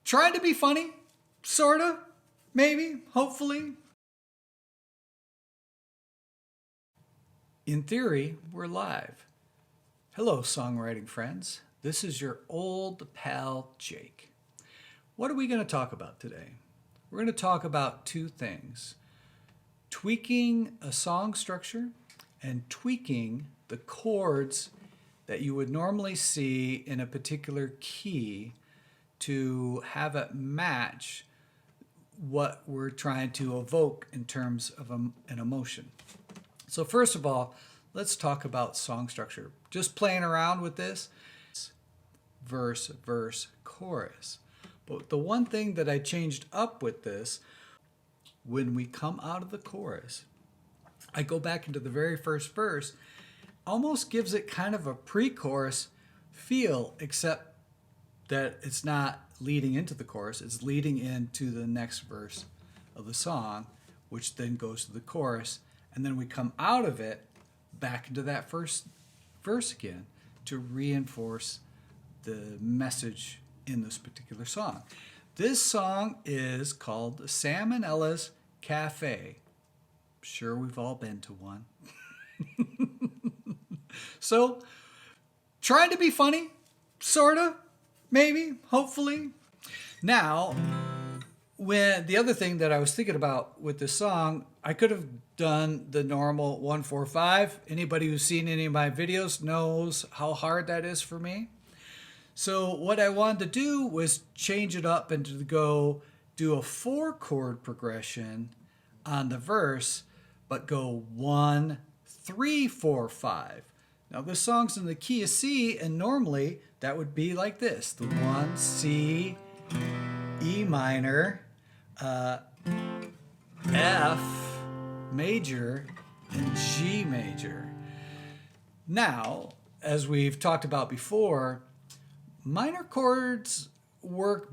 Trying to be funny, sorta, maybe, hopefully. In theory, we're live. Hello, songwriting friends. This is your old pal, Jake. What are we going to talk about today? We're going to talk about two things. Tweaking a song structure and tweaking the chords that you would normally see in a particular key to have it match what we're trying to evoke in terms of an emotion. So first of all, let's talk about song structure. Just playing around with this, verse, verse, chorus. But the one thing that I changed up with this, when we come out of the chorus, I go back into the very first verse, almost gives it kind of a pre-chorus feel, except that it's not leading into the chorus, it's leading into the next verse of the song, which then goes to the chorus, and then we come out of it back into that first verse again to reinforce the message in this particular song. This song is called Sam and Ella's Café. Sure, we've all been to one. So, trying to be funny, sorta, maybe, hopefully. Now, when the other thing that I was thinking about with this song, I could have done the normal 1-4-5. Anybody who's seen any of my videos knows how hard that is for me. So what I wanted to do was change it up and to go do a 4-chord progression on the verse, but go 1, 3, 4, 5. Now this song's in the key of C, and normally that would be like this: the 1, C, E minor, F major, and G major. Now, as we've talked about before, minor chords work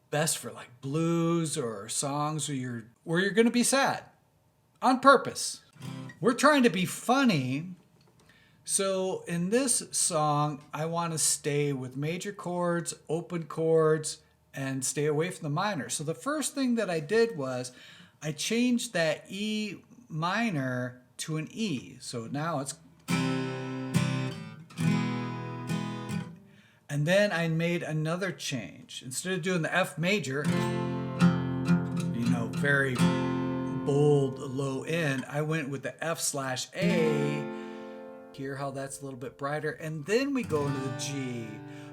best for like blues or songs where you're going to be sad on purpose. We're trying to be funny. So in this song, I want to stay with major chords, open chords, and stay away from the minor. So the first thing that I did was I changed that E minor to an E. So now it's... And then I made another change. Instead of doing the F major, very bold low end, I went with the F/A. Hear how that's a little bit brighter. And then we go into the G,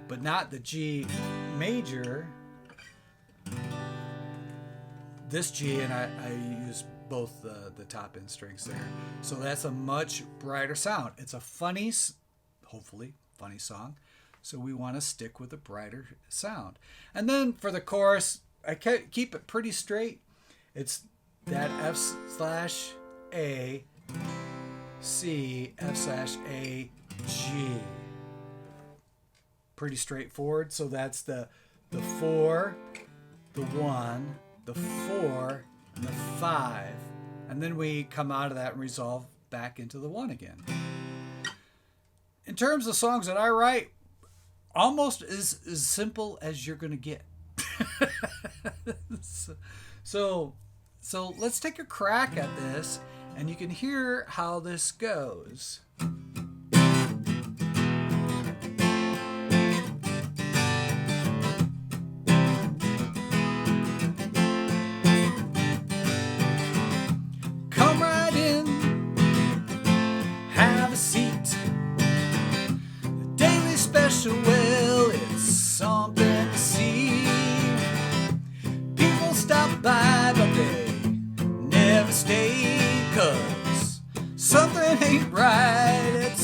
but not the G major. This G, and I use both the top end strings there. So that's a much brighter sound. It's a funny, hopefully funny song. So we want to stick with a brighter sound. And then for the chorus, I keep it pretty straight. It's that F/A, C, F/A, G. Pretty straightforward. So that's the 4, the 1, the 4, and the 5. And then we come out of that and resolve back into the 1 again. In terms of songs that I write, almost as simple as you're going to get. So let's take a crack at this, and you can hear how this goes. Come right in, have a seat. The daily special, well, it's something to see. People stop by, but they never stay, 'cause something ain't right at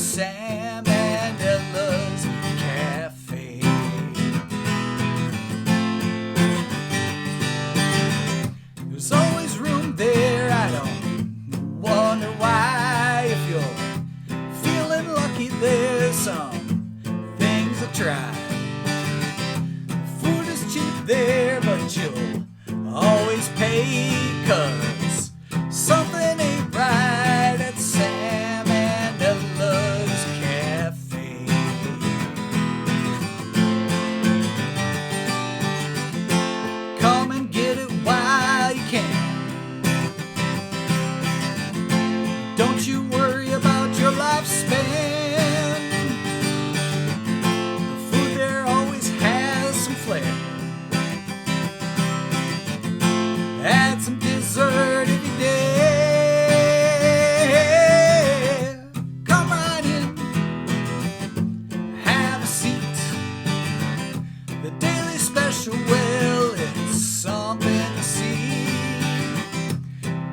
special, well, it's something to see.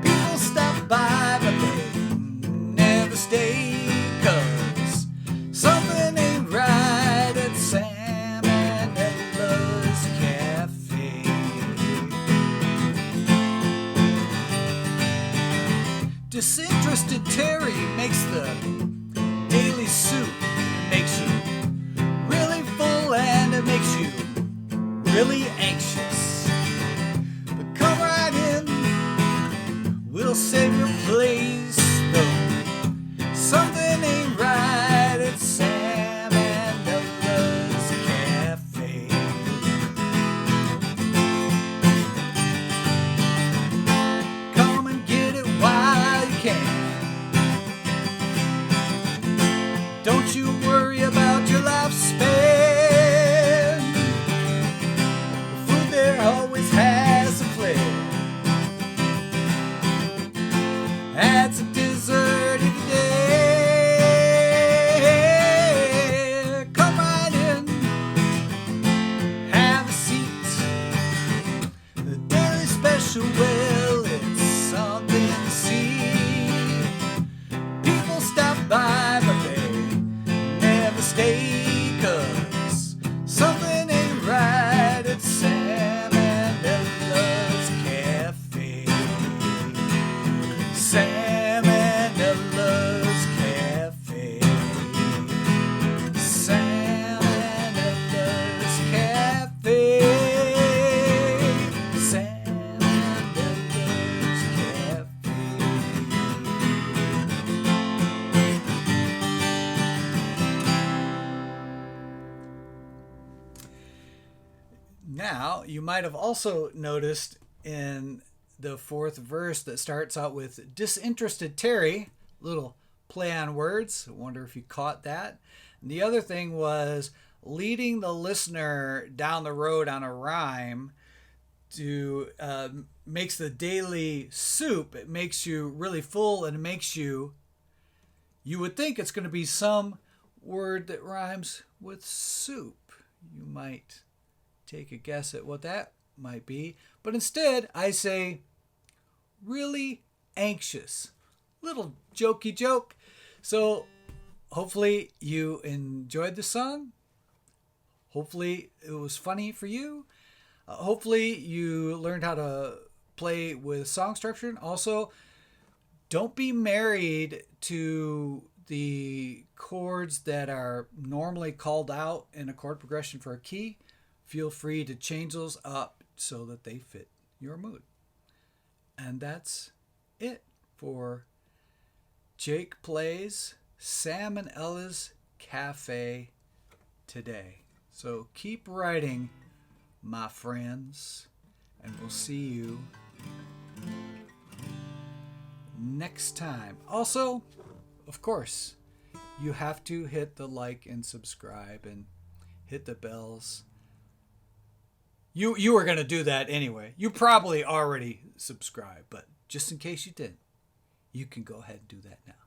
People stop by, but they never stay, 'cause something ain't right at Sam and Ella's Cafe. Disinterested Terry makes the daily soup. It makes you really full and it makes you really anxious. But come right in, we'll save your place, though something ain't right at Sam and Ella's Cafe. Come and get it while you can. Don't you worry about your lifespan. The food there always has a flair. Adds a dessert every day. Come right in, have a seat. The daily special, well, it's something to see. People stop by, but they never stay, 'cause something ain't right at Sam and Ella's Cafe. Sam and Ella's Cafe. Sam and Ella's Cafe. Sam and Ella's Cafe. Now, you might have also noticed in the fourth verse that starts out with disinterested Terry, little play on words. I wonder if you caught that. And the other thing was leading the listener down the road on a rhyme to makes the daily soup. It makes you really full and it makes you would think it's going to be some word that rhymes with soup. You might take a guess at what that might be. But instead, I say really anxious. Little jokey joke. So hopefully you enjoyed the song. Hopefully it was funny for you. Hopefully you learned how to play with song structure. And also, don't be married to the chords that are normally called out in a chord progression for a key. Feel free to change those up so that they fit your mood. And that's it for Jake Plays Sam and Ella's Cafe today. So keep writing, my friends, and we'll see you next time. Also, of course, you have to hit the like and subscribe and hit the bells. You were going to do that anyway. You probably already subscribed, but just in case you didn't, you can go ahead and do that now.